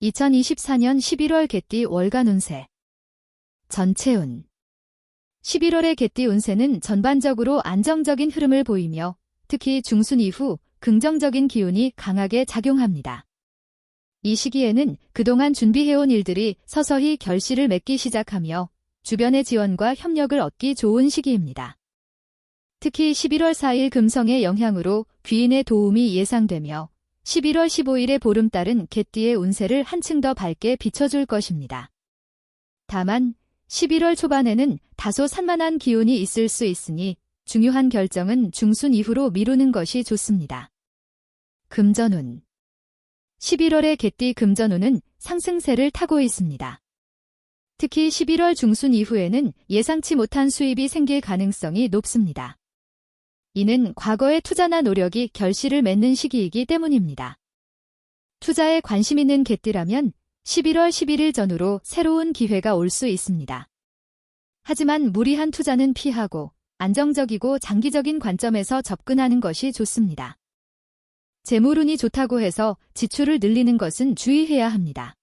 2024년 11월 개띠 월간 운세. 전체운. 11월의 개띠 운세는 전반적으로 안정적인 흐름을 보이며 특히 중순 이후 긍정적인 기운이 강하게 작용합니다. 이 시기에는 그동안 준비해온 일들이 서서히 결실을 맺기 시작하며 주변의 지원과 협력을 얻기 좋은 시기입니다. 특히 11월 4일 금성의 영향으로 귀인의 도움이 예상되며 11월 15일의 보름달은 개띠의 운세를 한층 더 밝게 비춰줄 것입니다. 다만 11월 초반에는 다소 산만한 기운이 있을 수 있으니 중요한 결정은 중순 이후로 미루는 것이 좋습니다. 금전운. 11월의 개띠 금전운은 상승세를 타고 있습니다. 특히 11월 중순 이후에는 예상치 못한 수입이 생길 가능성이 높습니다. 이는 과거의 투자나 노력이 결실을 맺는 시기이기 때문입니다. 투자에 관심 있는 개띠라면 11월 11일 전후로 새로운 기회가 올 수 있습니다. 하지만 무리한 투자는 피하고 안정적이고 장기적인 관점에서 접근하는 것이 좋습니다. 재물운이 좋다고 해서 지출을 늘리는 것은 주의해야 합니다.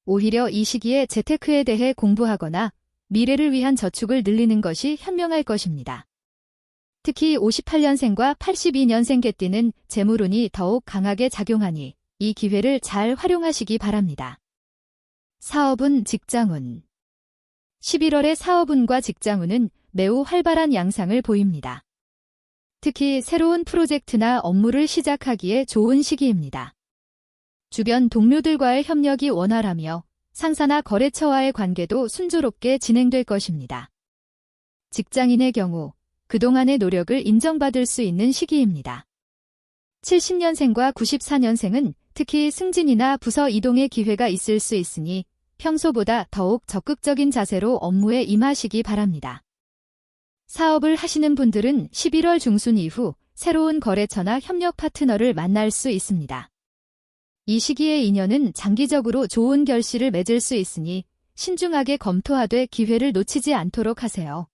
오히려 이 시기에 재테크에 대해 공부하거나 미래를 위한 저축을 늘리는 것이 현명할 것입니다. 특히 58년생과 82년생 개띠는 재물운이 더욱 강하게 작용하니 이 기회를 잘 활용하시기 바랍니다. 사업운, 직장운. 11월의 사업운과 직장운은 매우 활발한 양상을 보입니다. 특히 새로운 프로젝트나 업무를 시작하기에 좋은 시기입니다. 주변 동료들과의 협력이 원활하며 상사나 거래처와의 관계도 순조롭게 진행될 것입니다. 직장인의 경우 그동안의 노력을 인정받을 수 있는 시기입니다. 70년생과 94년생은 특히 승진이나 부서 이동의 기회가 있을 수 있으니 평소보다 더욱 적극적인 자세로 업무에 임하시기 바랍니다. 사업을 하시는 분들은 11월 중순 이후 새로운 거래처나 협력 파트너를 만날 수 있습니다. 이 시기의 인연은 장기적으로 좋은 결실을 맺을 수 있으니 신중하게 검토하되 기회를 놓치지 않도록 하세요.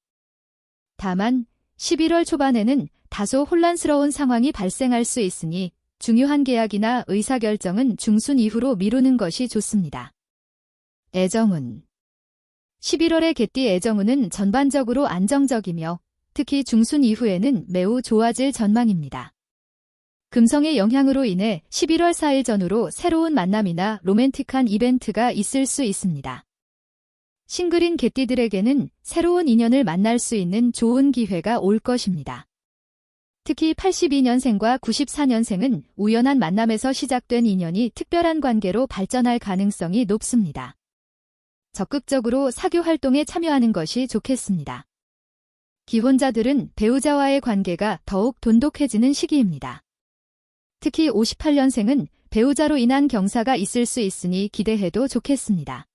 다만 11월 초반에는 다소 혼란스러운 상황이 발생할 수 있으니 중요한 계약이나 의사결정은 중순 이후로 미루는 것이 좋습니다. 애정운. 11월의 개띠 애정운은 전반적으로 안정적이며 특히 중순 이후에는 매우 좋아질 전망입니다. 금성의 영향으로 인해 11월 4일 전후로 새로운 만남이나 로맨틱한 이벤트가 있을 수 있습니다. 싱글인 개띠들에게는 새로운 인연을 만날 수 있는 좋은 기회가 올 것입니다. 특히 82년생과 94년생은 우연한 만남에서 시작된 인연이 특별한 관계로 발전할 가능성이 높습니다. 적극적으로 사교 활동에 참여하는 것이 좋겠습니다. 기혼자들은 배우자와의 관계가 더욱 돈독해지는 시기입니다. 특히 58년생은 배우자로 인한 경사가 있을 수 있으니 기대해도 좋겠습니다.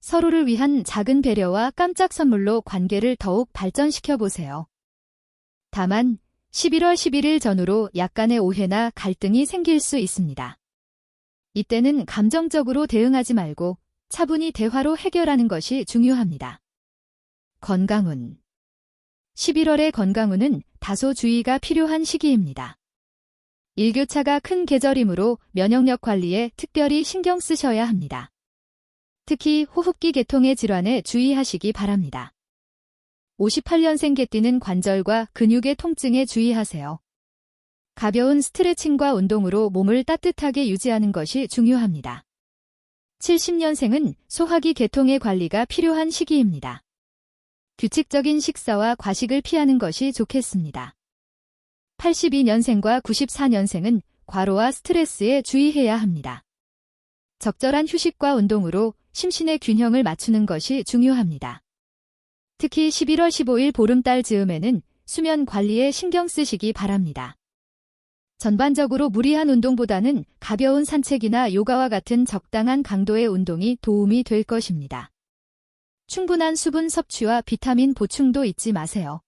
서로를 위한 작은 배려와 깜짝 선물로 관계를 더욱 발전시켜 보세요. 다만 11월 11일 전후로 약간의 오해나 갈등이 생길 수 있습니다. 이때는 감정적으로 대응하지 말고 차분히 대화로 해결하는 것이 중요합니다. 건강운. 11월의 건강운은 다소 주의가 필요한 시기입니다. 일교차가 큰 계절이므로 면역력 관리에 특별히 신경 쓰셔야 합니다. 특히 호흡기 계통의 질환에 주의하시기 바랍니다. 58년생 개띠는 관절과 근육의 통증에 주의하세요. 가벼운 스트레칭과 운동으로 몸을 따뜻하게 유지하는 것이 중요합니다. 70년생은 소화기 계통의 관리가 필요한 시기입니다. 규칙적인 식사와 과식을 피하는 것이 좋겠습니다. 82년생과 94년생은 과로와 스트레스에 주의해야 합니다. 적절한 휴식과 운동으로 심신의 균형을 맞추는 것이 중요합니다. 특히 11월 15일 보름달 즈음에는 수면 관리에 신경 쓰시기 바랍니다. 전반적으로 무리한 운동보다는 가벼운 산책이나 요가와 같은 적당한 강도의 운동이 도움이 될 것입니다. 충분한 수분 섭취와 비타민 보충도 잊지 마세요.